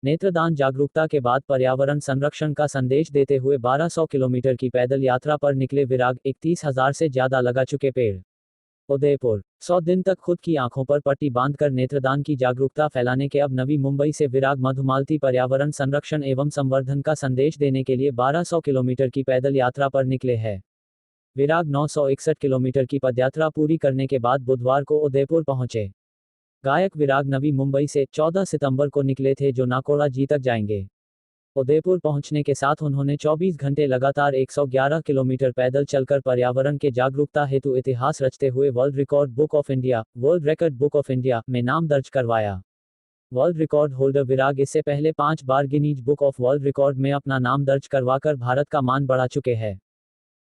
नेत्रदान जागरूकता के बाद पर्यावरण संरक्षण का संदेश देते हुए 1200 किलोमीटर की पैदल यात्रा पर निकले विराग। 31,000 से ज्यादा लगा चुके पेड़। उदयपुर 100 दिन तक खुद की आंखों पर पट्टी बांधकर नेत्रदान की जागरूकता फैलाने के अब नवी मुंबई से विराग मधुमालती पर्यावरण संरक्षण एवं संवर्धन का संदेश देने के लिए 1200 किलोमीटर की पैदल यात्रा पर निकले हैं। विराग 961 किलोमीटर की पदयात्रा पूरी करने के बाद बुधवार को उदयपुर पहुंचे। गायक विराग नवी मुंबई से 14 सितंबर को निकले थे, जो नाकोड़ा जी तक जाएंगे। उदयपुर पहुंचने के साथ उन्होंने 24 घंटे लगातार 111 किलोमीटर पैदल चलकर पर्यावरण के जागरूकता हेतु इतिहास रचते हुए world record book of India में नाम दर्ज करवाया। वर्ल्ड रिकॉर्ड होल्डर विराग इससे पहले 5 बार Guinness book of world record में अपना नाम दर्ज करवाकर भारत का मान बढ़ा चुके हैं।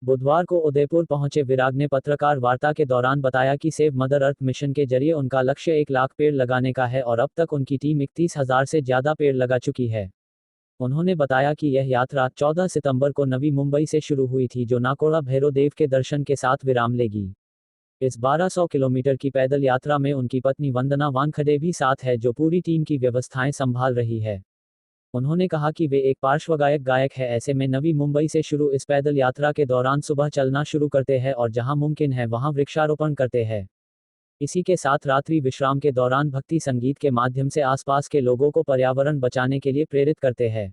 बुधवार को उदयपुर पहुंचे विराग ने पत्रकार वार्ता के दौरान बताया कि सेव मदर अर्थ मिशन के जरिए उनका लक्ष्य 1 लाख पेड़ लगाने का है और अब तक उनकी टीम 31,000 से ज्यादा पेड़ लगा चुकी है। उन्होंने बताया कि यह यात्रा 14 सितंबर को नवी मुंबई से शुरू हुई थी, जो नाकोड़ा भैरव देव के दर्शन के साथ विराम लेगी। इस 1200 किलोमीटर की पैदल यात्रा में उनकी पत्नी वंदना वानखडे भी साथ है, जो पूरी टीम की व्यवस्थाएं संभाल रही है। उन्होंने कहा कि वे एक गायक है, ऐसे में नवी मुंबई से शुरू इस पैदल यात्रा के दौरान सुबह चलना शुरू करते हैं और जहां मुमकिन है वहां वृक्षारोपण करते हैं। इसी के साथ रात्रि विश्राम के दौरान भक्ति संगीत के माध्यम से आसपास के लोगों को पर्यावरण बचाने के लिए प्रेरित करते हैं।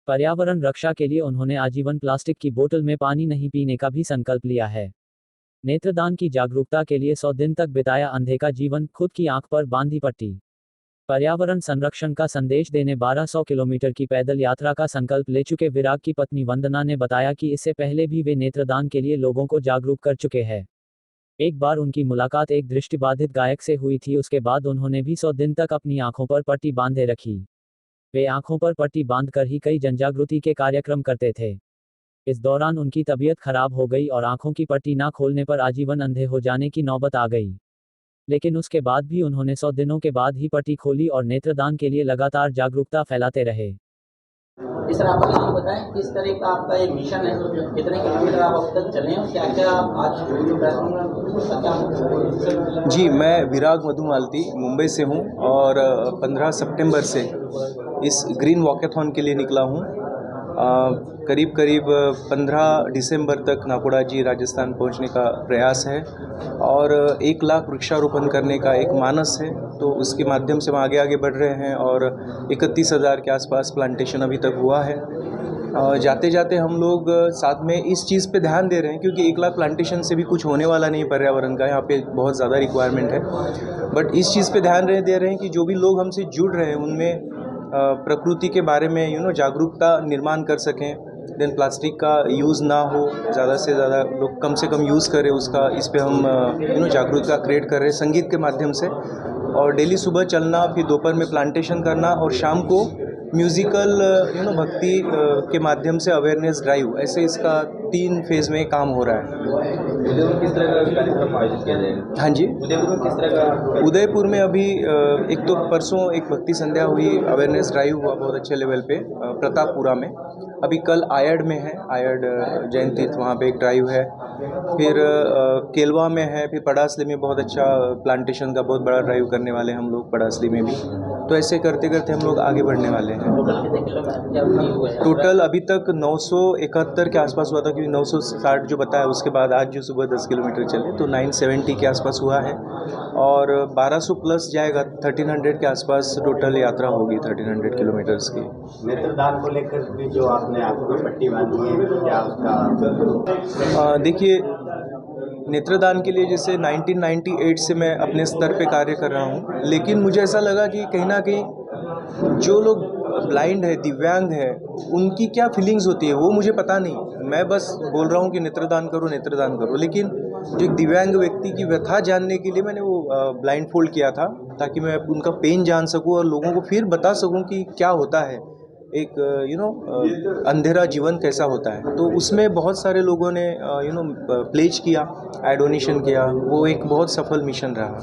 पर्यावरण रक्षा के लिए उन्होंने आजीवन प्लास्टिक की बोतल में पानी नहीं पीने का भी संकल्प लिया है। नेत्रदान की जागरूकता के लिए 100 दिन तक बिताया अंधे का जीवन, खुद की आंख पर बांधी पट्टी। पर्यावरण संरक्षण का संदेश देने 1200 किलोमीटर की पैदल यात्रा का संकल्प ले चुके विराग की पत्नी वंदना ने बताया कि इससे पहले भी वे नेत्रदान के लिए लोगों को जागरूक कर चुके हैं। एक बार उनकी मुलाकात एक दृष्टिबाधित गायक से हुई थी, उसके बाद उन्होंने भी 100 दिन तक अपनी आंखों पर पट्टी बांधे रखी। वे आंखों पर पट्टी बांधकर ही कई जनजागृति के कार्यक्रम करते थे। इस दौरान उनकी तबीयत खराब हो गई और आंखों की पट्टी ना खोलने पर आजीवन अंधे हो जाने की नौबत आ गई। लेकिन उसके बाद भी उन्होंने 100 दिनों के बाद ही पट्टी खोली और नेत्रदान के लिए लगातार जागरूकता फैलाते रहे। इस तरह आप मुझे बताएं किस तरह का आपका एक मिशन है, कितने किलोमीटर आप अब तक चले हैं, क्या क्या आज जी, मैं विराग मधुमालती मुंबई से हूं और 15 सितंबर से इस ग्रीन वॉकेथॉन के लिए निकला हूं। करीब 15 दिसंबर तक नाकोड़ा जी राजस्थान पहुंचने का प्रयास है और 1 लाख वृक्षारोपण करने का एक मानस है, तो उसके माध्यम से हम आगे बढ़ रहे हैं और 31,000 के आसपास प्लांटेशन अभी तक हुआ है। जाते जाते हम लोग साथ में इस चीज़ पे ध्यान दे रहे हैं, क्योंकि 1 लाख प्लांटेशन से भी कुछ होने वाला नहीं पर्यावरण का, यहाँ पे बहुत ज़्यादा रिक्वायरमेंट है। बट इस चीज़ पे ध्यान दे रहे हैं कि जो भी लोग हमसे जुड़ रहे हैं उनमें प्रकृति के बारे में जागरूकता निर्माण कर सकें। देन प्लास्टिक का यूज़ ना हो, ज़्यादा से ज़्यादा लोग कम से कम यूज़ करें उसका, इस पे हम जागरूकता क्रिएट कर रहे हैं संगीत के माध्यम से। और डेली सुबह चलना, फिर दोपहर में प्लांटेशन करना और शाम को म्यूज़िकल भक्ति के माध्यम से अवेयरनेस ड्राइव, ऐसे इसका 3 फेज़ में काम हो रहा है। उदयपुर किस तरह का कार्यक्रम आयोजित किया जाएगा? हाँ जी, उदयपुर में किस तरह का? उदयपुर में अभी एक तो परसों एक भक्ति संध्या हुई, अवेयरनेस ड्राइव हुआ बहुत अच्छे लेवल पे प्रतापपुरा में। अभी कल आयड में है, आयड जैन तीर्थ, वहाँ पे एक ड्राइव है। फिर केलवा में है, फिर पड़ासली में बहुत अच्छा प्लांटेशन का बहुत बड़ा ड्राइव करने वाले हैं हम लोग पड़ासली में भी। तो ऐसे करते करते हम लोग आगे बढ़ने वाले हैं। टोटल अभी तक 971 के आसपास हुआ था, क्योंकि 960 जो बताया, उसके बाद आज जो सुबह 10 किलोमीटर चले तो 970 के आसपास हुआ है और 1200 प्लस जाएगा। 1300 के आसपास टोटल यात्रा होगी, 1300 किलोमीटर्स की। नेत्रदान को लेकर भी जो आपने आंखों पर पट्टी बांधी है, क्या उसका? देखिए, नेत्रदान के लिए जैसे 1998 से मैं अपने स्तर पे कार्य कर रहा हूँ, लेकिन मुझे ऐसा लगा कि कहीं ना कहीं जो लोग ब्लाइंड है, दिव्यांग है, उनकी क्या फीलिंग्स होती है वो मुझे पता नहीं। मैं बस बोल रहा हूँ कि नेत्रदान करो, लेकिन जो एक दिव्यांग व्यक्ति की व्यथा जानने के लिए मैंने वो ब्लाइंड फोल्ड किया था, ताकि मैं उनका पेन जान सकूँ और लोगों को फिर बता सकूँ कि क्या होता है एक अंधेरा जीवन कैसा होता है। तो उसमें बहुत सारे लोगों ने प्लेज किया, डोनेशन किया, वो एक बहुत सफल मिशन रहा।